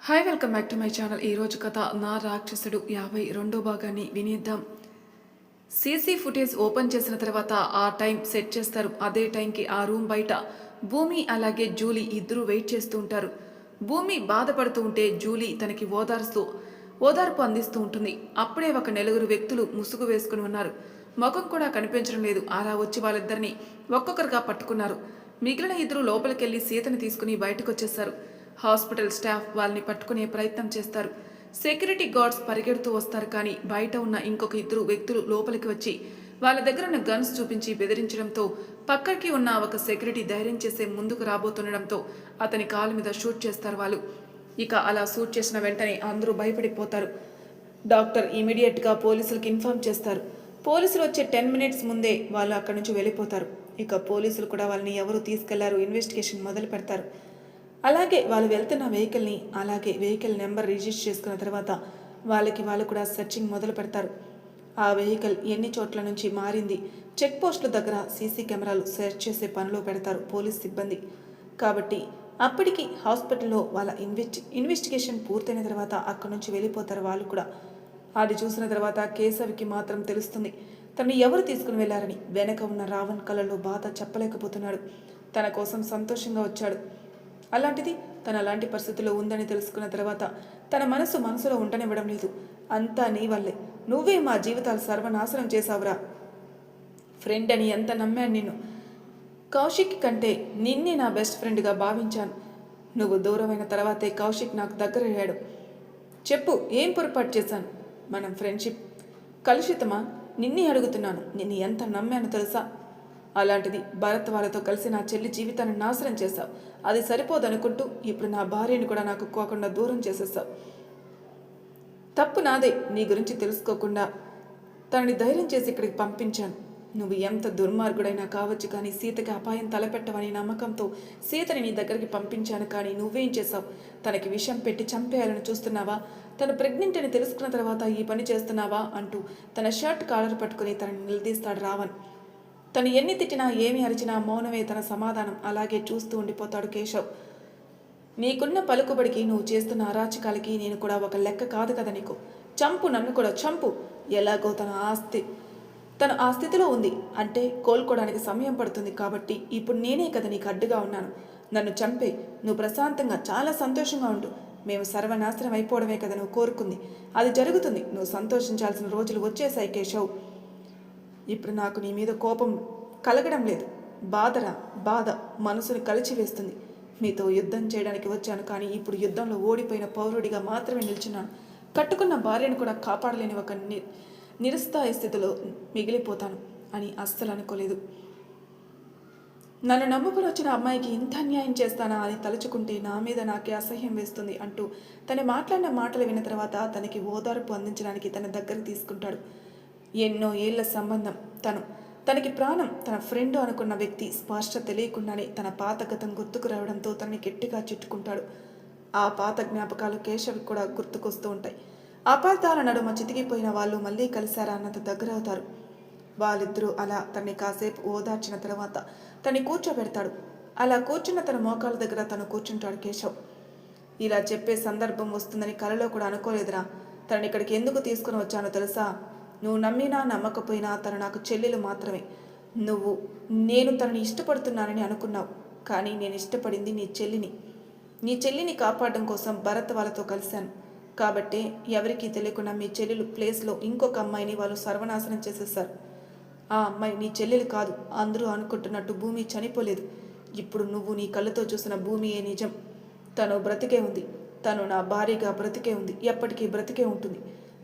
Hi welcome back to my channel. ఈరోజు కథ నా రాక్షసుడు 52 భాగాన్ని వినేద్దాం. సీసీ ఫుటేజ్ ఓపెన్ చేసిన తర్వాత ఆ టైం సెట్ చేస్తారు. అదే టైంకి ఆ రూమ్ బయట భూమి అలాగే జూలీ ఇద్దరు వెయిట్ చేస్తూ ఉంటారు. భూమి బాధపడుతూ ఉంటే జూలీ తనకి ఓదార్పు అందిస్తూ ఉంటుంది. అప్పుడే ఒక నలుగురు వ్యక్తులు ముసుగు వేసుకుని ఉన్నారు. ముఖం కూడా కనిపించడం లేదు. అలా వచ్చి వాళ్ళిద్దరిని ఒక్కొక్కరుగా పట్టుకున్నారు. మిగిలిన ఇద్దరు లోపలికెళ్ళి సీతని తీసుకుని బయటకు వచ్చేస్తారు. హాస్పిటల్ స్టాఫ్ వాళ్ళని పట్టుకునే ప్రయత్నం చేస్తారు. సెక్యూరిటీ గార్డ్స్ పరిగెడుతూ వస్తారు. కానీ బయట ఉన్న ఇంకొక ఇద్దరు వ్యక్తులు లోపలికి వచ్చి వాళ్ళ దగ్గర ఉన్న గన్స్ చూపించి బెదిరించడంతో పక్కకి ఉన్న ఒక సెక్యూరిటీ ధైర్యం చేసే ముందుకు రాబోతుండడంతో అతని కాలు మీద షూట్ చేస్తారు వాళ్ళు. ఇక అలా షూట్ చేసిన వెంటనే అందరూ భయపడిపోతారు. డాక్టర్ ఇమీడియట్గా పోలీసులకు ఇన్ఫార్మ్ చేస్తారు. పోలీసులు వచ్చే 10 మినిట్స్ ముందే వాళ్ళు అక్కడి నుంచి వెళ్ళిపోతారు. ఇక పోలీసులు కూడా వాళ్ళని ఎవరు తీసుకెళ్లారు ఇన్వెస్టిగేషన్ మొదలు పెడతారు. అలాగే వాళ్ళు వెళ్తున్న వెహికల్ని అలాగే వెహికల్ నెంబర్ రిజిస్టర్ చేసుకున్న తర్వాత వాళ్ళు కూడా సెర్చింగ్ మొదలు పెడతారు. ఆ వెహికల్ ఎన్ని చోట్ల నుంచి మారింది, చెక్ పోస్టుల దగ్గర సీసీ కెమెరాలు సెర్చ్ చేసే పనిలో పెడతారు పోలీస్ సిబ్బంది. కాబట్టి అప్పటికి హాస్పిటల్లో వాళ్ళ ఇన్వెస్టిగేషన్ పూర్తయిన తర్వాత అక్కడి నుంచి వెళ్ళిపోతారు వాళ్ళు కూడా. అది చూసిన తర్వాత కేశవికి మాత్రం తెలుస్తుంది తను ఎవరు తీసుకుని వెళ్లారని. వెనక ఉన్న రావణ్ కళ్ళలో బాధ చెప్పలేకపోతున్నాడు. తన కోసం సంతోషంగా వచ్చాడు. అలాంటిది తన అలాంటి పరిస్థితుల్లో ఉందని తెలుసుకున్న తర్వాత తన మనసులో ఉండనివ్వడం లేదు. అంతా నీ వల్లే, నువ్వే మా జీవితాలు సర్వనాశనం చేశావురా. ఫ్రెండ్ అని ఎంత నమ్మాను నిన్ను. కౌశిక్ కంటే నిన్నే నా బెస్ట్ ఫ్రెండ్గా భావించాను. నువ్వు దూరమైన తర్వాతే కౌశిక్ నాకు దగ్గరయ్యాడు. చెప్పు, ఏం పొరపాటు చేశాను? మనం ఫ్రెండ్షిప్ కలుషితమా? నిన్నే అడుగుతున్నాను. నిన్ను ఎంత నమ్మాను తెలుసా? అలాంటిది భరత్ వాళ్ళతో కలిసి నా చెల్లి జీవితాన్ని నాశనం చేశావు. అది సరిపోదనుకుంటూ ఇప్పుడు నా భార్యని కూడా నాకు కోకుండా దూరం చేసేస్తావు. తప్పు నాదే. నీ గురించి తెలుసుకోకుండా తనని ధైర్యం చేసి ఇక్కడికి పంపించాను. నువ్వు ఎంత దుర్మార్గుడైనా కావచ్చు, కానీ సీతకి అపాయం తలపెట్టవని నమ్మకంతో సీతని నీ దగ్గరికి పంపించాను. కానీ నువ్వేం చేశావు? తనకి విషం పెట్టి చంపేయాలని చూస్తున్నావా? తను ప్రెగ్నెంట్ అని తెలుసుకున్న తర్వాత ఈ పని చేస్తున్నావా అంటూ తన షర్ట్ కాలర్ పట్టుకుని తనని నిలదీస్తాడు రావణ్. తను ఎన్ని తిట్టినా ఏమి అరిచినా మౌనమే తన సమాధానం. అలాగే చూస్తూ ఉండిపోతాడు కేశవ్. నీకున్న పలుకుబడికి, నువ్వు చేస్తున్న అరాచకాలకి నేను కూడా ఒక లెక్క కాదు కదా నీకు. చంపు, నన్ను కూడా చంపు. ఎలాగో తను ఆ స్థితిలో ఉంది అంటే కోలుకోవడానికి సమయం పడుతుంది. కాబట్టి ఇప్పుడు నేనే కదా నీకు అడ్డుగా ఉన్నాను. నన్ను చంపే, నువ్వు ప్రశాంతంగా చాలా సంతోషంగా ఉండు. మేము సర్వనాశనం అయిపోవడమే కదా నువ్వు కోరుకుంది. అది జరుగుతుంది. నువ్వు సంతోషించాల్సిన రోజులు వచ్చేసాయి కేశవ్. ఇప్పుడు నాకు నీ మీద కోపం కలగడం లేదు. బాధ మనసుని కలిచివేస్తుంది. మీతో యుద్ధం చేయడానికి వచ్చాను, కానీ ఇప్పుడు యుద్ధంలో ఓడిపోయిన పౌరుడిగా మాత్రమే నిల్చున్నాను. కట్టుకున్న భార్యను కూడా కాపాడలేని ఒక నిరుస్థాయి స్థితిలో మిగిలిపోతాను అని అస్సలు అనుకోలేదు. నన్ను నమ్ముకుని వచ్చిన అమ్మాయికి ఇంత అన్యాయం చేస్తానా అని తలుచుకుంటే నా మీద నాకే అసహ్యం వేస్తుంది అంటూ తను మాట్లాడిన మాటలు విన్న తర్వాత తనకి ఓదార్పు అందించడానికి తన దగ్గరికి తీసుకుంటాడు. ఎన్నో ఏళ్ల సంబంధం, తనకి ప్రాణం, తన ఫ్రెండ్ అనుకున్న వ్యక్తి స్పష్ట తెలియకుండానే తన పాత గతం గుర్తుకు రావడంతో తనని గట్టిగా చుట్టుకుంటాడు. ఆ పాత జ్ఞాపకాలు కేశవికి కూడా గుర్తుకొస్తూ ఉంటాయి. అపార్థాల నడుమ చితికిపోయిన వాళ్ళు మళ్ళీ కలిశారా అన్నంత దగ్గరవుతారు. వాళ్ళిద్దరూ అలా తనని కాసేపు ఓదార్చిన తర్వాత తనని కూర్చోబెడతాడు. అలా కూర్చున్న తన మోకాల దగ్గర తను కూర్చుంటాడు కేశవ్. ఇలా చెప్పే సందర్భం వస్తుందని కలలో కూడా అనుకోలేదురా. తనని ఇక్కడికి ఎందుకు తీసుకుని వచ్చానో తెలుసా? నువ్వు నమ్మినా నమ్మకపోయినా తను నాకు చెల్లెలు మాత్రమే. నేను తనని ఇష్టపడుతున్నానని అనుకున్నావు, కానీ నేను ఇష్టపడింది నీ చెల్లిని కాపాడడం కోసం భరత్ వాళ్ళతో కలిశాను. కాబట్టి ఎవరికీ తెలియకుండా మీ చెల్లెలు ప్లేస్లో ఇంకొక అమ్మాయిని వాళ్ళు సర్వనాశనం చేసేసారు. ఆ అమ్మాయి నీ చెల్లెలు కాదు. అందరూ అనుకుంటున్నట్టు భూమి చనిపోలేదు. ఇప్పుడు నువ్వు నీ కళ్ళతో చూసిన భూమియే నిజం. తను బ్రతికే ఉంది. తను నా భార్యగా బ్రతికే ఉంది. ఎప్పటికీ బ్రతికే ఉంటుంది.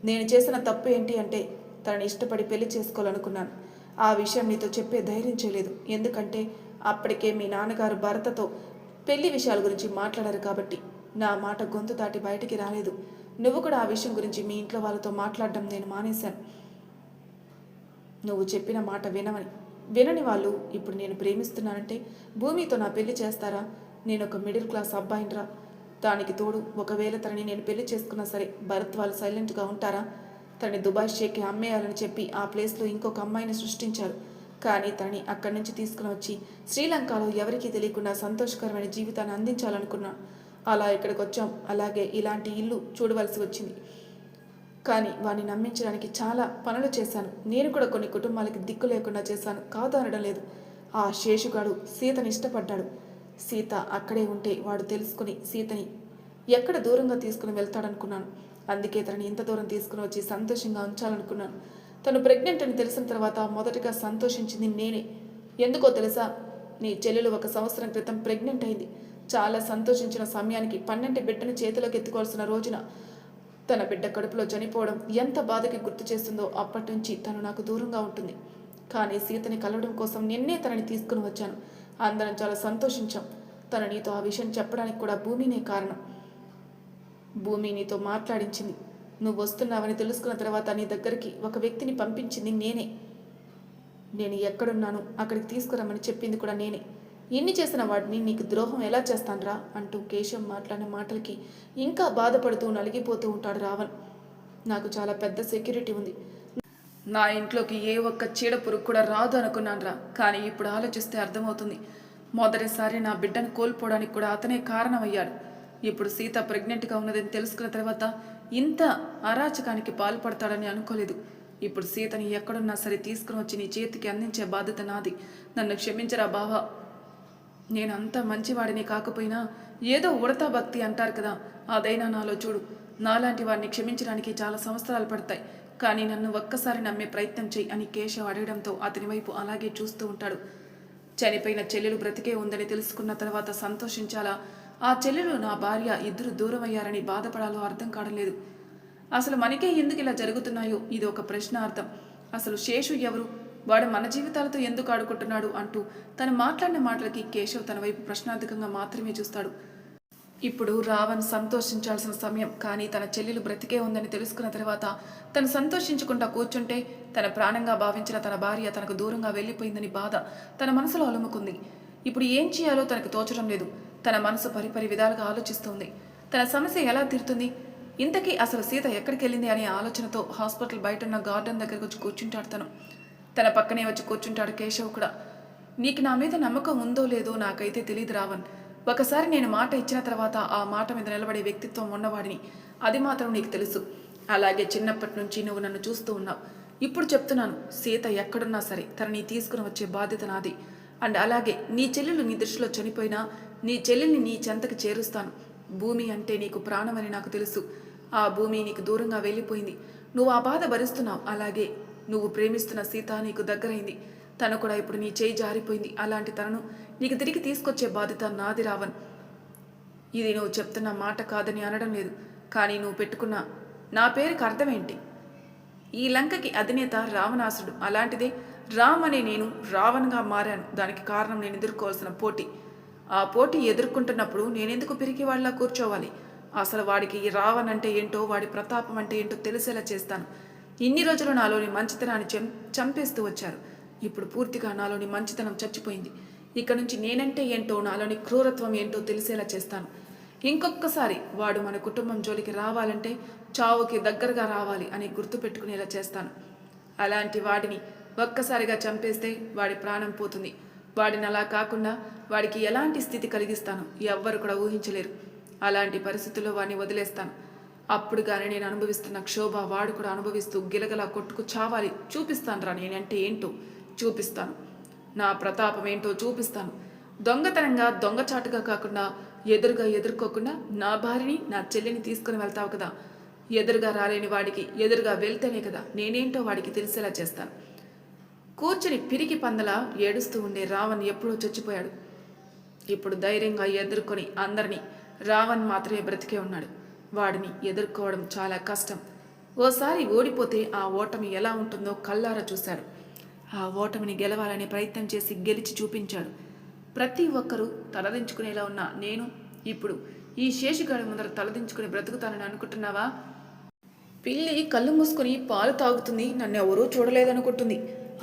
నేను చేసిన తప్పు ఏంటి అంటే తనని ఇష్టపడి పెళ్లి చేసుకోవాలనుకున్నాను. ఆ విషయం నీతో చెప్పే ధైర్యం చేయలేదు. ఎందుకంటే అప్పటికే మీ నాన్నగారు భరతతో పెళ్లి విషయాల గురించి మాట్లాడారు. కాబట్టి నా మాట గొంతు దాటి బయటికి రాలేదు. నువ్వు కూడా ఆ విషయం గురించి మీ ఇంట్లో వాళ్ళతో మాట్లాడడం నేను మానేశాను. నువ్వు చెప్పిన మాట వినని వాళ్ళు ఇప్పుడు నేను ప్రేమిస్తున్నానంటే భూమితో నా పెళ్లి చేస్తారా? నేను ఒక మిడిల్ క్లాస్ అబ్బాయినిరా. దానికి తోడు ఒకవేళ తనని నేను పెళ్లి చేసుకున్నా సరే భరత్ వాళ్ళు సైలెంట్గా ఉంటారా? తనని దుబాయ్ షేక్కి అమ్మేయాలని చెప్పి ఆ ప్లేస్లో ఇంకొక అమ్మాయిని సృష్టించారు. కానీ తనని అక్కడి నుంచి తీసుకుని వచ్చి శ్రీలంకలో ఎవరికీ తెలియకుండా సంతోషకరమైన జీవితాన్ని అందించాలనుకున్నా. అలా ఇక్కడికి వచ్చాం. అలాగే ఇలాంటి ఇల్లు చూడవలసి వచ్చింది. కానీ వాడిని నమ్మించడానికి చాలా పనులు చేశాను. నేను కూడా కొన్ని కుటుంబాలకి దిక్కు లేకుండా చేశాను, కాదు అనడం లేదు. ఆ శేషుగాడు సీతని ఇష్టపడ్డాడు. సీత అక్కడే ఉంటే వాడు తెలుసుకుని సీతని ఎక్కడ దూరంగా తీసుకుని వెళ్తాడనుకున్నాను. అందుకే తనని ఇంత దూరం తీసుకుని వచ్చి సంతోషంగా ఉంచాలనుకున్నాను. తను ప్రెగ్నెంట్ అని తెలిసిన తర్వాత మొదటగా సంతోషించింది నేనే. ఎందుకో తెలుసా? నీ చెల్లెలు 1 సంవత్సరం క్రితం ప్రెగ్నెంట్ అయింది. చాలా సంతోషించిన సమయానికి 12 బిడ్డను చేతిలోకి ఎత్తుకోవాల్సిన రోజున తన బిడ్డ కడుపులో చనిపోవడం ఎంత బాధకి గుర్తు చేస్తుందో అప్పటి నుంచి తను నాకు దూరంగా ఉంటుంది. కానీ సీతని కలవడం కోసం నిన్నే తనని తీసుకుని వచ్చాను. అందరం చాలా సంతోషించాం. తను నీతో ఆ విషయం చెప్పడానికి కూడా భూమినే కారణం. భూమి నీతో మాట్లాడించింది. నువ్వు వస్తున్నావని తెలుసుకున్న తర్వాత నీ దగ్గరికి ఒక వ్యక్తిని పంపించింది నేనే. నేను ఎక్కడున్నాను అక్కడికి తీసుకురమ్మని చెప్పింది కూడా నేనే. ఇన్ని చేసిన వాడిని నీకు ద్రోహం ఎలా చేస్తాన్రా అంటూ కేశవ్ మాట్లాడిన మాటలకి ఇంకా బాధపడుతూ నలిగిపోతూ ఉంటాడు రావణ్. నాకు చాలా పెద్ద సెక్యూరిటీ ఉంది. నా ఇంట్లోకి ఏ ఒక్క చీడ పురుగు కూడా రాదు అనుకున్నానురా. కానీ ఇప్పుడు ఆలోచిస్తే అర్థమవుతుంది. మొదటిసారి నా బిడ్డను కోల్పోవడానికి కూడా అతనే కారణమయ్యాడు. ఇప్పుడు సీత ప్రెగ్నెంట్గా ఉన్నదని తెలుసుకున్న తర్వాత ఇంత అరాచకానికి పాల్పడతాడని అనుకోలేదు. ఇప్పుడు సీతని ఎక్కడున్నా సరే తీసుకుని వచ్చి నీ చేతికి అందించే బాధ్యత నాది. నన్ను క్షమించరా బావా. నేనంత మంచివాడిని కాకపోయినా ఏదో ఉడతా భక్తి అంటారు కదా, అదైనా నాలో చూడు. నాలాంటి వాడిని క్షమించడానికి చాలా సంవత్సరాలు పడతాయి. కానీ నన్ను ఒక్కసారి నమ్మే ప్రయత్నం చెయ్యి అని కేశవ్ అడగడంతో అతని వైపు అలాగే చూస్తూ ఉంటాడు. చనిపోయిన చెల్లెలు బ్రతికే ఉందని తెలుసుకున్న తర్వాత సంతోషించాలా, ఆ చెల్లెలు నా భార్య ఇద్దరు దూరం అయ్యారని బాధపడాలో అర్థం కావడం లేదు. అసలు మనకే ఎందుకు ఇలా జరుగుతున్నాయో ఇది ఒక ప్రశ్నార్థం. అసలు శేషు ఎవరు? వాడు మన జీవితాలతో ఎందుకు ఆడుకుంటున్నాడు అంటూ తను మాట్లాడిన మాటలకి కేశవ్ తన వైపు ప్రశ్నార్థకంగా మాత్రమే చూస్తాడు. ఇప్పుడు రావణ్ సంతోషించాల్సిన సమయం. కానీ తన చెల్లెలు బ్రతికే ఉందని తెలుసుకున్న తర్వాత తను సంతోషించుకుంటా కూర్చుంటే తన ప్రాణంగా భావించిన తన భార్య తనకు దూరంగా వెళ్ళిపోయిందని బాధ తన మనసులో అలుముకుంది. ఇప్పుడు ఏం చేయాలో తనకు తోచడం లేదు. తన మనసు పరిపరి విధాలుగా ఆలోచిస్తుంది. తన సమస్య ఎలా తీరుతుంది? ఇంతకీ అసలు సీత ఎక్కడికి వెళ్ళింది అనే ఆలోచనతో హాస్పిటల్ బయట ఉన్న గార్డెన్ దగ్గరకు వచ్చి కూర్చుంటాడు. తన పక్కనే వచ్చి కూర్చుంటాడు కేశవ్ కూడా. నీకు నా మీద నమ్మకం ఉందో లేదో నాకైతే తెలియదు రావణ్. ఒకసారి నేను మాట ఇచ్చిన తర్వాత ఆ మాట మీద నిలబడే వ్యక్తిత్వం ఉన్నవాడిని, అది మాత్రం నీకు తెలుసు. అలాగే చిన్నప్పటి నుంచి నువ్వు నన్ను చూస్తూ ఉన్నావు. ఇప్పుడు చెప్తున్నాను, సీత ఎక్కడున్నా సరే తనని తీసుకుని వచ్చే బాధ్యత నాది. అండ్ అలాగే నీ చెల్లెలు నీ దృష్టిలో చనిపోయినా నీ చెల్లెల్ని నీ చెంతకు చేరుస్తాను. భూమి అంటే నీకు ప్రాణమని నాకు తెలుసు. ఆ భూమి నీకు దూరంగా వెళ్ళిపోయింది. నువ్వు ఆ బాధ భరిస్తున్నావు. అలాగే నువ్వు ప్రేమిస్తున్న సీత నీకు దగ్గరైంది. తను కూడా ఇప్పుడు నీ చేయి జారిపోయింది. అలాంటి తనను నీకు తిరిగి తీసుకొచ్చే బాధ్యత నాది రావణ్. ఇది నువ్వు చెప్తున్న మాట కాదని అనడం లేదు. కానీ నువ్వు పెట్టుకున్న నా పేరుకి అర్థం ఏంటి? ఈ లంకకి అధినేత రావణాసుడు. అలాంటిదే రామ్ అనే నేను రావణ్గా మారాను. దానికి కారణం నేను ఎదుర్కోవాల్సిన పోటీ. ఆ పోటీ ఎదుర్కొంటున్నప్పుడు నేనెందుకు పిరికి వాళ్ళ కూర్చోవాలి? అసలు వాడికి ఈ రావణ్ అంటే ఏంటో, వాడి ప్రతాపం అంటే ఏంటో తెలిసేలా చేస్తాను. ఇన్ని రోజులు నాలోని మంచితనాన్ని చంపేస్తూ వచ్చారు. ఇప్పుడు పూర్తిగా నాలోని మంచితనం చచ్చిపోయింది. ఇక నుంచి నేనంటే ఏంటో, నాలోని క్రూరత్వం ఏంటో తెలిసేలా చేస్తాను. ఇంకొకసారి వాడు మన కుటుంబం జోలికి రావాలంటే చావుకి దగ్గరగా రావాలి అని గుర్తుపెట్టుకునేలా చేస్తాను. అలాంటి వాడిని ఒక్కసారిగా చంపేస్తే వాడి ప్రాణం పోతుంది. వాడిని అలా కాకుండా వాడికి ఎలాంటి స్థితి కలిగిస్తాను ఎవ్వరు కూడా ఊహించలేరు. అలాంటి పరిస్థితుల్లో వాడిని వదిలేస్తాను. అప్పుడు కానీ నేను అనుభవిస్తున్న క్షోభ వాడు కూడా అనుభవిస్తూ గిలగలా కొట్టుకు చావాలి. చూపిస్తాను రా నేనంటే ఏంటో చూపిస్తాను. నా ప్రతాపం ఏంటో చూపిస్తాను. దొంగతనంగా దొంగచాటుగా కాకుండా ఎదురుగా ఎదుర్కోకుండా నా భార్యని నా చెల్లిని తీసుకుని వెళ్తావు కదా. ఎదురుగా రాలేని వాడికి ఎదురుగా వెళ్తేనే కదా నేనేంటో వాడికి తెలిసేలా చేస్తాను. కూర్చుని పిరికి పందలా ఏడుస్తూ ఉండే రావణ్ ఎప్పుడో చచ్చిపోయాడు. ఇప్పుడు ధైర్యంగా ఎదుర్కొని అందరినీ రావణ్ మాత్రమే బ్రతికే ఉన్నాడు. వాడిని ఎదుర్కోవడం చాలా కష్టం. ఓసారి ఓడిపోతే ఆ ఓటమి ఎలా ఉంటుందో కళ్ళారా చూశాడు. ఆ ఓటమిని గెలవాలనే ప్రయత్నం చేసి గెలిచి చూపించాడు. ప్రతి ఒక్కరూ తలదించుకునేలా ఉన్న నేను ఇప్పుడు ఈ శేషుగాడి ముందర తలదించుకుని బ్రతుకుతానని అనుకుంటున్నావా? పిల్లి కళ్ళు మూసుకుని పాలు తాగుతుంది, నన్ను ఎవరూ చూడలేదనుకుంటుంది.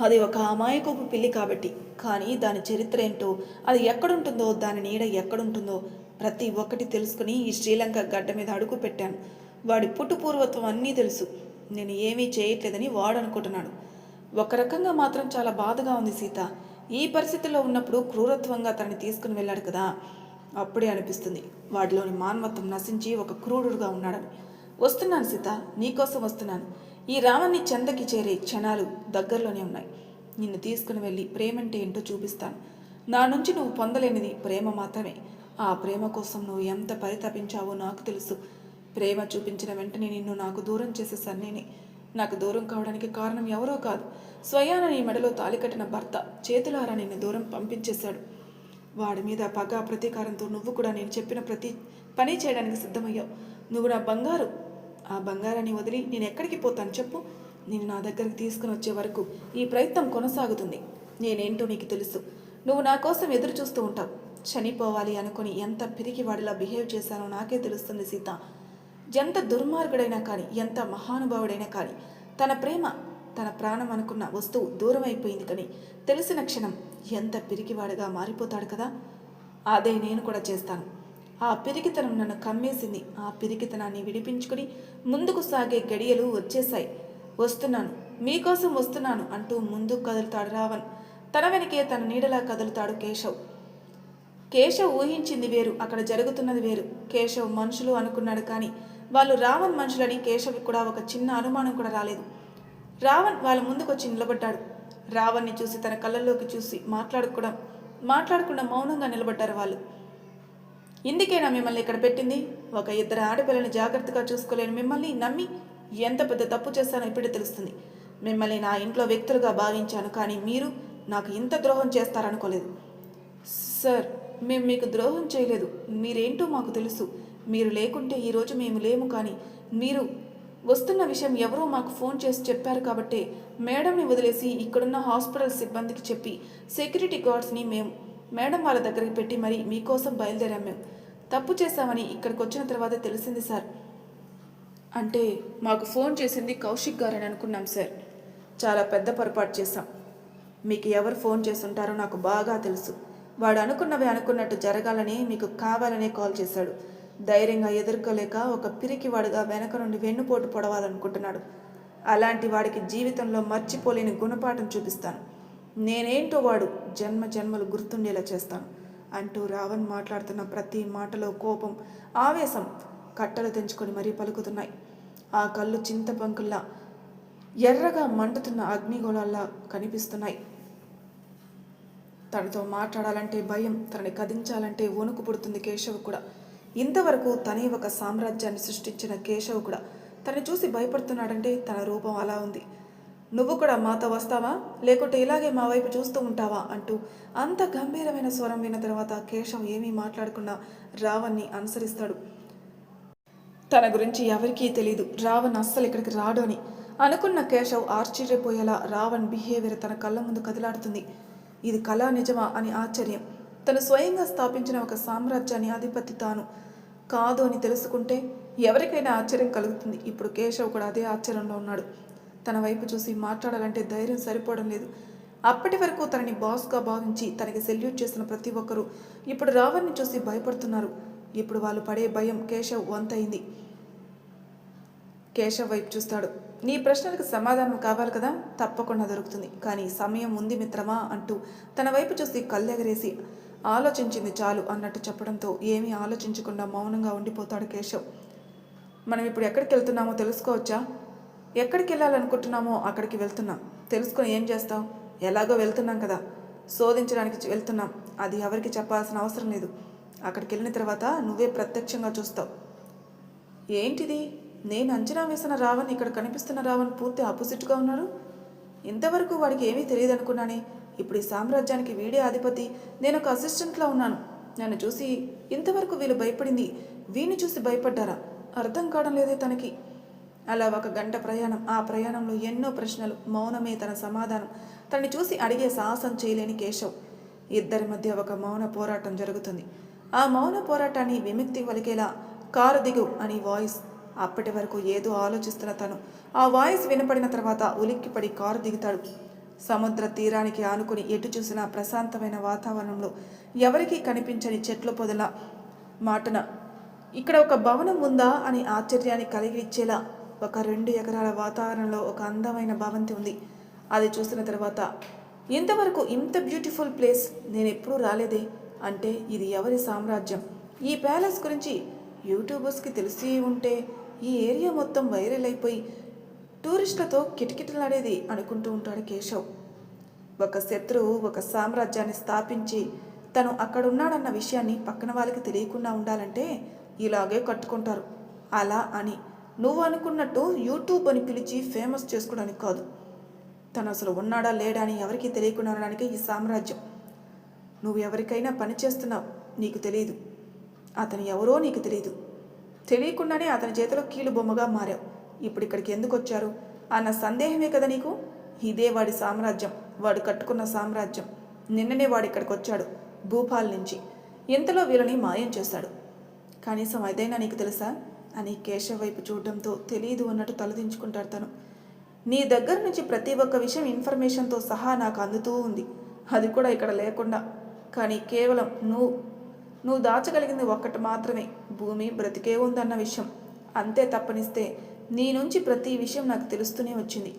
అది ఒక అమాయకపు పిల్లి కాబట్టి. కానీ దాని చరిత్ర ఏంటో, అది ఎక్కడుంటుందో, దాని నీడ ఎక్కడుంటుందో ప్రతి ఒక్కటి తెలుసుకుని ఈ శ్రీలంక గడ్డ మీద అడుగు పెట్టాను. వాడి పుట్టుపూర్వత్వం అన్నీ తెలుసు. నేను ఏమీ చేయట్లేదని వాడు అనుకుంటున్నాడు. ఒక రకంగా మాత్రం చాలా బాధగా ఉంది సీత. ఈ పరిస్థితిలో ఉన్నప్పుడు క్రూరత్వంగా తనని తీసుకుని వెళ్ళాడు కదా. అప్పుడే అనిపిస్తుంది వాడిలోని మానవత్వం నశించి ఒక క్రూరుడుగా ఉన్నాడని. వస్తున్నాను సీత, నీకోసం వస్తున్నాను. ఈ రావణ్ణి చెందకి చేరే క్షణాలు దగ్గరలోనే ఉన్నాయి. నిన్ను తీసుకుని వెళ్ళి ప్రేమంటే ఏంటో చూపిస్తాను. నా నుంచి నువ్వు పొందలేనిది ప్రేమ మాత్రమే. ఆ ప్రేమ కోసం నువ్వు ఎంత పరితపించావో నాకు తెలుసు. ప్రేమ చూపించిన వెంటనే నిన్ను నాకు దూరం చేసేసాను నేనే. నాకు దూరం కావడానికి కారణం ఎవరో కాదు, స్వయాన నీ మెడలో తాలి కట్టిన భర్త చేతులారా నిన్ను దూరం పంపించేశాడు. వాడి మీద పగ ప్రతీకారంతో నువ్వు కూడా నేను చెప్పిన ప్రతి పని చేయడానికి సిద్ధమయ్యావు. నువ్వు నా బంగారు. ఆ బంగారాన్ని వదిలి నేను ఎక్కడికి పోతాను చెప్పు? నేను నా దగ్గరికి తీసుకుని వచ్చే వరకు ఈ ప్రయత్నం కొనసాగుతుంది. నేనేంటో నీకు తెలుసు. నువ్వు నా కోసం ఎదురు చూస్తూ ఉంటావు. చనిపోవాలి అనుకుని ఎంత పిరికివాడిలా బిహేవ్ చేశానో నాకే తెలుస్తుంది సీత. ఎంత దుర్మార్గుడైనా కానీ, ఎంత మహానుభావుడైనా కానీ, తన ప్రేమ, తన ప్రాణం అనుకున్న వస్తువు దూరం అయిపోయింది కానీ తెలిసిన క్షణం ఎంత పిరికివాడిగా మారిపోతాడు కదా. అదే నేను కూడా చేస్తాను. ఆ పిరికితనం నన్ను కమ్మేసింది. ఆ పిరికితనాన్ని విడిపించుకుని ముందుకు సాగే గడియలు వచ్చేశాయి. వస్తున్నాను, మీకోసం వస్తున్నాను అంటూ ముందుకు కదులుతాడు రావణ్. తన వెనకే తన నీడలా కదులుతాడు కేశవ్. కేశవ్ ఊహించింది వేరు, అక్కడ జరుగుతున్నది వేరు. కేశవ్ మనుషులు అనుకున్నాడు కానీ వాళ్ళు రావణ్ మనుషులని కేశవ్కి కూడా ఒక చిన్న అనుమానం కూడా రాలేదు. రావణ్ వాళ్ళ ముందుకొచ్చి నిలబడ్డాడు. రావణ్ని చూసి తన కళ్ళల్లోకి చూసి మాట్లాడకుండా మౌనంగా నిలబడ్డారు వాళ్ళు. ఇందుకేనా మిమ్మల్ని ఇక్కడ పెట్టింది? ఒక ఇద్దరు ఆడపిల్లని జాగ్రత్తగా చూసుకోలేని మిమ్మల్ని నమ్మి ఎంత పెద్ద తప్పు చేస్తానో ఇప్పుడే తెలుస్తుంది. మిమ్మల్ని నా ఇంట్లో వ్యక్తులుగా భావించాను, కానీ మీరు నాకు ఇంత ద్రోహం చేస్తారనుకోలేదు. సార్, మేము మీకు ద్రోహం చేయలేదు. మీరేంటో మాకు తెలుసు. మీరు లేకుంటే ఈరోజు మేము లేము. కానీ మీరు వస్తున్న విషయం ఎవరో మాకు ఫోన్ చేసి చెప్పారు కాబట్టి మేడంని వదిలేసి ఇక్కడున్న హాస్పిటల్ సిబ్బందికి చెప్పి సెక్యూరిటీ గార్డ్స్ని మేము మేడం వాళ్ళ దగ్గరికి పెట్టి మరీ మీకోసం బయలుదేరాం. మేము తప్పు చేశామని ఇక్కడికి వచ్చిన తర్వాత తెలిసింది సార్. అంటే మాకు ఫోన్ చేసింది కౌశిక్ గారని అనుకున్నాం సార్. చాలా పెద్ద పొరపాటు చేశాం. మీకు ఎవరు ఫోన్ చేస్తుంటారో నాకు బాగా తెలుసు. వాడు అనుకున్నవి అనుకున్నట్టు జరగాలని మీకు కావాలనే కాల్ చేశాడు. ధైర్యంగా ఎదుర్కోలేక ఒక పిరికివాడుగా వెనక నుండి వెన్నుపోటు పొడవాలనుకుంటున్నాడు. అలాంటి వాడికి జీవితంలో మర్చిపోలేని గుణపాఠం చూపిస్తాను. నేనేంటో వాడు జన్మ జన్మలు గుర్తుండేలా చేస్తాను అంటూ రావణ్ మాట్లాడుతున్న ప్రతి మాటలో కోపం, ఆవేశం కట్టలు తెంచుకొని మరీ పలుకుతున్నాయి. ఆ కళ్ళు చింతపంకుల్లా ఎర్రగా మండుతున్న అగ్నిగోళాల్లా కనిపిస్తున్నాయి. తనతో మాట్లాడాలంటే భయం, తనని కదించాలంటే వణుకు పుడుతుంది కేశవ్ కూడా. ఇంతవరకు తనే ఒక సామ్రాజ్యాన్ని సృష్టించిన కేశవ్ కూడా తనని చూసి భయపడుతున్నాడంటే తన రూపం అలా ఉంది. నువ్వు కూడా మాతో వస్తావా, లేకుంటే ఇలాగే మా వైపు చూస్తూ ఉంటావా అంటూ అంత గంభీరమైన స్వరం విన్న తర్వాత కేశవ్ ఏమీ మాట్లాడకుండా రావణ్ణి అనుసరిస్తాడు. తన గురించి ఎవరికీ తెలీదు, రావణ్ అస్సలు ఇక్కడికి రాడు అని అనుకున్న కేశవ్ ఆశ్చర్యపోయేలా రావణ్ బిహేవియర్ తన కళ్ళ ముందు కదిలాడుతుంది. ఇది కళా నిజమా అని ఆశ్చర్యం. తను స్వయంగా స్థాపించిన ఒక సామ్రాజ్యాన్ని అధిపతి తాను కాదు అని తెలుసుకుంటే ఎవరికైనా ఆశ్చర్యం కలుగుతుంది. ఇప్పుడు కేశవ్ కూడా అదే ఆశ్చర్యంలో ఉన్నాడు. తన వైపు చూసి మాట్లాడాలంటే ధైర్యం సరిపోవడం లేదు. అప్పటి వరకు తనని బాస్గా భావించి తనకి సెల్యూట్ చేసిన ప్రతి ఒక్కరూ ఇప్పుడు రావణ్ని చూసి భయపడుతున్నారు. ఇప్పుడు వాళ్ళు పడే భయం కేశవ్ వంతైంది. కేశవ్ వైపు చూస్తాడు. నీ ప్రశ్నలకు సమాధానం కావాలి కదా, తప్పకుండా దొరుకుతుంది. కానీ సమయం ఉంది మిత్రమా అంటూ తన వైపు చూసి కళ్ళెగరేసి ఆలోచించింది చాలు అన్నట్టు చెప్పడంతో ఏమీ ఆలోచించకుండా మౌనంగా ఉండిపోతాడు కేశవ్. మనం ఇప్పుడు ఎక్కడికి వెళ్తున్నామో తెలుసుకోవచ్చా? ఎక్కడికి వెళ్ళాలనుకుంటున్నామో అక్కడికి వెళ్తున్నాం. తెలుసుకొని ఏం చేస్తావు? ఎలాగో వెళ్తున్నాం కదా, శోధించడానికి వెళ్తున్నాం. అది ఎవరికి చెప్పాల్సిన అవసరం లేదు. అక్కడికి వెళ్ళిన తర్వాత నువ్వే ప్రత్యక్షంగా చూస్తావు. ఏంటిది? నేను అంచనా వేసిన రావణ్ ఇక్కడ కనిపిస్తున్న రావణ్ పూర్తి ఆపోజిట్గా ఉన్నాడు. ఇంతవరకు వాడికి ఏమీ తెలియదు అనుకున్నానే. ఇప్పుడు ఈ సామ్రాజ్యానికి వీడే అధిపతి, నేను ఒక అసిస్టెంట్లా ఉన్నాను. నన్ను చూసి ఇంతవరకు వీళ్ళు భయపడింది వీణ్ణి చూసి భయపడ్డారా? అర్థం కావడం లేదే తనకి. అలా 1 గంట ప్రయాణం. ఆ ప్రయాణంలో ఎన్నో ప్రశ్నలు, మౌనమే తన సమాధానం. తనని చూసి అడిగే సాహసం చేయలేని కేశవ్. ఇద్దరి మధ్య ఒక మౌన పోరాటం జరుగుతుంది. ఆ మౌన పోరాటాన్ని విముక్తి వలికేలా కారు దిగు అని వాయిస్. అప్పటి వరకు ఏదో ఆలోచిస్తున్న తను ఆ వాయిస్ వినపడిన తర్వాత ఉలిక్కిపడి కారు దిగుతాడు. సముద్ర తీరానికి ఆనుకుని ఎటు చూసినా ప్రశాంతమైన వాతావరణంలో ఎవరికీ కనిపించని చెట్ల పొదల మాటున ఇక్కడ ఒక భవనం ఉందా అని ఆశ్చర్యాన్ని కలిగించేలా ఒక 2 ఎకరాల వాతావరణంలో ఒక అందమైన భవంతి ఉంది. అది చూసిన తర్వాత ఇంతవరకు ఇంత బ్యూటిఫుల్ ప్లేస్ నేను ఎప్పుడూ రాలేదే అంటే ఇది ఎవరి సామ్రాజ్యం? ఈ ప్యాలెస్ గురించి యూట్యూబర్స్కి తెలిసి ఉంటే ఈ ఏరియా మొత్తం వైరల్ అయిపోయి టూరిస్టులతో కిటకిటలాడేది అనుకుంటూ ఉంటాడు కేశవ్. ఒక శత్రువు ఒక సామ్రాజ్యాన్ని స్థాపించి తను అక్కడున్నాడన్న విషయాన్ని పక్కన వాళ్ళకి తెలియకుండా ఉండాలంటే ఇలాగే కట్టుకుంటారు. అలా అని నువ్వు అనుకున్నట్టు యూట్యూబ్ అని పిలిచి ఫేమస్ చేసుకోవడానికి కాదు. తను అసలు ఉన్నాడా లేడా అని ఎవరికీ తెలియకుండా ఉండడానికి ఈ సామ్రాజ్యం. నువ్వు ఎవరికైనా పని చేస్తున్నావు, నీకు తెలియదు. అతను ఎవరో నీకు తెలియదు. తెలియకుండానే అతని చేతిలో కీలు బొమ్మగా మారావు. ఇప్పుడు ఇక్కడికి ఎందుకు వచ్చారు అన్న సందేహమే కదా నీకు. ఇదే వాడి సామ్రాజ్యం, వాడు కట్టుకున్న సామ్రాజ్యం. నిన్ననే వాడు ఇక్కడికి వచ్చాడు భూపాల్ నుంచి. ఇంతలో వీళ్ళని మాయం చేశాడు. కనీసం అదైనా నీకు తెలుసా అని కేశవ్ వైపు చూడడంతో తెలియదు అన్నట్టు తలదించుకుంటాడు తను. నీ దగ్గర నుంచి ప్రతి ఒక్క విషయం ఇన్ఫర్మేషన్తో సహా నాకు అందుతూ ఉంది, అది కూడా ఇక్కడ లేకుండా. కానీ కేవలం నువ్వు దాచగలిగింది ఒక్కటి మాత్రమే, భూమి బ్రతికే ఉందన్న విషయం. అంతే తప్పనిస్తే నీ నుంచి ప్రతి విషయం నాకు తెలుస్తూనే వచ్చింది.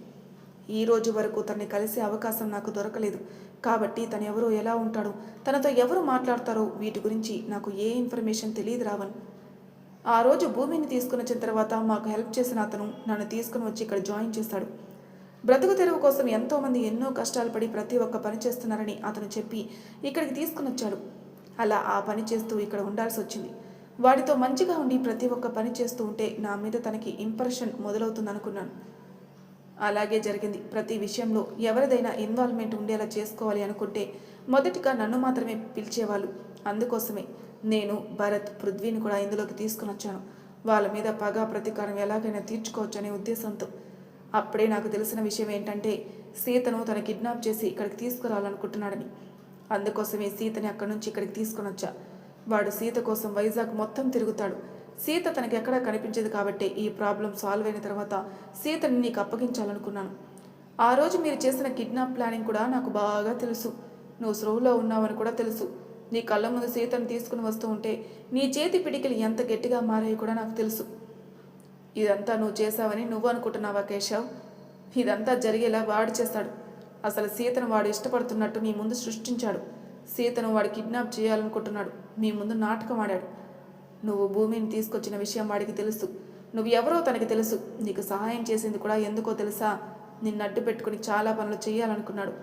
ఈ రోజు వరకు తనని కలిసే అవకాశం నాకు దొరకలేదు. కాబట్టి తను ఎవరో, ఎలా ఉంటాడో, తనతో ఎవరు మాట్లాడతారో వీటి గురించి నాకు ఏ ఇన్ఫర్మేషన్ తెలియదు రావణ్. ఆ రోజు భూమిని తీసుకుని వచ్చిన తర్వాత మాకు హెల్ప్ చేసిన అతను నన్ను తీసుకుని వచ్చి ఇక్కడ జాయిన్ చేశాడు. బ్రతుకు తెరువు కోసం ఎంతోమంది ఎన్నో కష్టాలు పడి ప్రతి ఒక్క పని చేస్తున్నారని అతను చెప్పి ఇక్కడికి తీసుకుని వచ్చాడు. అలా ఆ పని చేస్తూ ఇక్కడ ఉండాల్సి వచ్చింది. వాడితో మంచిగా ఉండి ప్రతి ఒక్క పని చేస్తూ ఉంటే నా మీద తనకి ఇంప్రెషన్ మొదలవుతుంది అనుకున్నాను. అలాగే జరిగింది. ప్రతి విషయంలో ఎవరిదైనా ఇన్వాల్వ్మెంట్ ఉండేలా చేసుకోవాలి అనుకుంటే మొదటిగా నన్ను మాత్రమే పిలిచేవాళ్ళు. అందుకోసమే నేను భరత్, పృథ్వీని కూడా ఇందులోకి తీసుకుని వచ్చాను. వాళ్ళ మీద పగ ప్రతీకారం ఎలాగైనా తీర్చుకోవచ్చు అనే ఉద్దేశంతో. అప్పుడే నాకు తెలిసిన విషయం ఏంటంటే సీతను తన కిడ్నాప్ చేసి ఇక్కడికి తీసుకురావాలనుకుంటున్నాడని. అందుకోసమే సీతని అక్కడి నుంచి ఇక్కడికి తీసుకుని వచ్చా. వాడు సీత కోసం వైజాగ్ మొత్తం తిరుగుతాడు. సీత తనకి ఎక్కడా కనిపించేది కాబట్టి ఈ ప్రాబ్లం సాల్వ్ అయిన తర్వాత సీతని నీకు అప్పగించాలనుకున్నాను. ఆ రోజు మీరు చేసిన కిడ్నాప్ ప్లానింగ్ కూడా నాకు బాగా తెలుసు. నువ్వు స్రోలో ఉన్నావని కూడా తెలుసు. నీ కళ్ళ ముందు సీతను తీసుకుని వస్తూ ఉంటే నీ చేతి పిడికిలు ఎంత గట్టిగా మారాయో కూడా నాకు తెలుసు. ఇదంతా నువ్వు చేశావని నువ్వు అనుకుంటున్నావా కేశవ్? ఇదంతా జరిగేలా వాడు చేస్తాడు. అసలు సీతను వాడు ఇష్టపడుతున్నట్టు నీ ముందు సృష్టించాడు. సీతను వాడు కిడ్నాప్ చేయాలనుకుంటున్నాడు. మీ ముందు నాటకం ఆడాడు. నువ్వు భూమిని తీసుకొచ్చిన విషయం వాడికి తెలుసు. నువ్వు ఎవరో తనకి తెలుసు. నీకు సహాయం చేసింది కూడా ఎందుకో తెలుసా? నిన్ను అడ్డు పెట్టుకుని చాలా పనులు చేయాలనుకున్నాడు.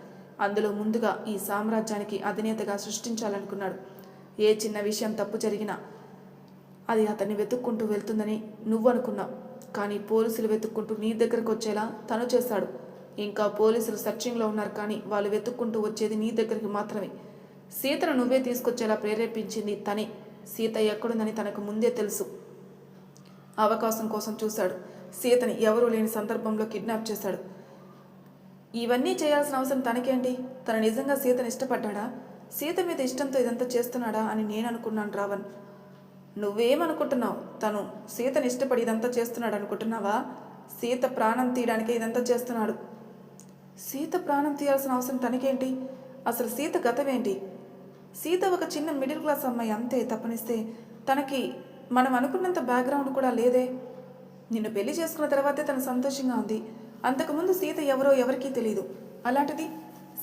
అందులో ముందుగా ఈ సామ్రాజ్యానికి అధినేతగా సృష్టించాలనుకున్నాడు. ఏ చిన్న విషయం తప్పు జరిగినా అది అతన్ని వెతుక్కుంటూ వెళ్తుందని నువ్వు అనుకున్నావు. కానీ పోలీసులు వెతుక్కుంటూ నీ దగ్గరకు వచ్చేలా తను చేశాడు. ఇంకా పోలీసులు సర్చింగ్లో ఉన్నారు, కానీ వాళ్ళు వెతుక్కుంటూ వచ్చేది నీ దగ్గరికి మాత్రమే. సీతను నువ్వే తీసుకొచ్చేలా ప్రేరేపించింది తనే. సీత ఎక్కడుందని తనకు ముందే తెలుసు. అవకాశం కోసం చూశాడు. సీతని ఎవరూ లేని సందర్భంలో కిడ్నాప్ చేశాడు. ఇవన్నీ చేయాల్సిన అవసరం తనకేంటి? తను నిజంగా సీతను ఇష్టపడ్డా? సీత మీద ఇష్టంతో ఇదంతా చేస్తున్నాడా అని నేను అనుకున్నాను రావణ్. నువ్వేమనుకుంటున్నావు? తను సీతను ఇష్టపడి ఇదంతా చేస్తున్నాడు అనుకుంటున్నావా? సీత ప్రాణం తీయడానికే ఇదంతా చేస్తున్నాడు. సీత ప్రాణం తీయాల్సిన అవసరం తనకేంటి? అసలు సీత గతమేంటి? సీత ఒక చిన్న మిడిల్ క్లాస్ అమ్మాయి అంతే తప్పనిస్తే తనకి మనం అనుకున్నంత బ్యాక్గ్రౌండ్ కూడా లేదే. నిన్ను పెళ్లి చేసుకున్న తర్వాతే తను సంతోషంగా ఉంది. అంతకుముందు సీత ఎవరో ఎవరికీ తెలియదు. అలాంటిది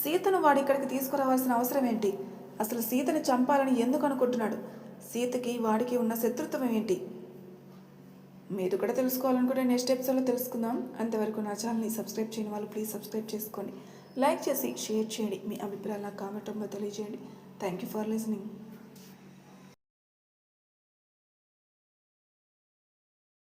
సీతను వాడి ఇక్కడికి తీసుకురావాల్సిన అవసరం ఏంటి? అసలు సీతని చంపాలని ఎందుకు అనుకుంటున్నాడు? సీతకి వాడికి ఉన్న శత్రుత్వం ఏంటి? మీరు కూడా తెలుసుకోవాలనుకుంటే నెక్స్ట్ ఎపిసోడ్లో తెలుసుకుందాం. అంతవరకు నా ఛానల్ని సబ్స్క్రైబ్ చేయని వాళ్ళు ప్లీజ్ సబ్స్క్రైబ్ చేసుకోండి. లైక్ చేసి షేర్ చేయండి. మీ అభిప్రాయాలు నాకు కామెంట్ రూపంలో తెలియజేయండి. Thank you for listening.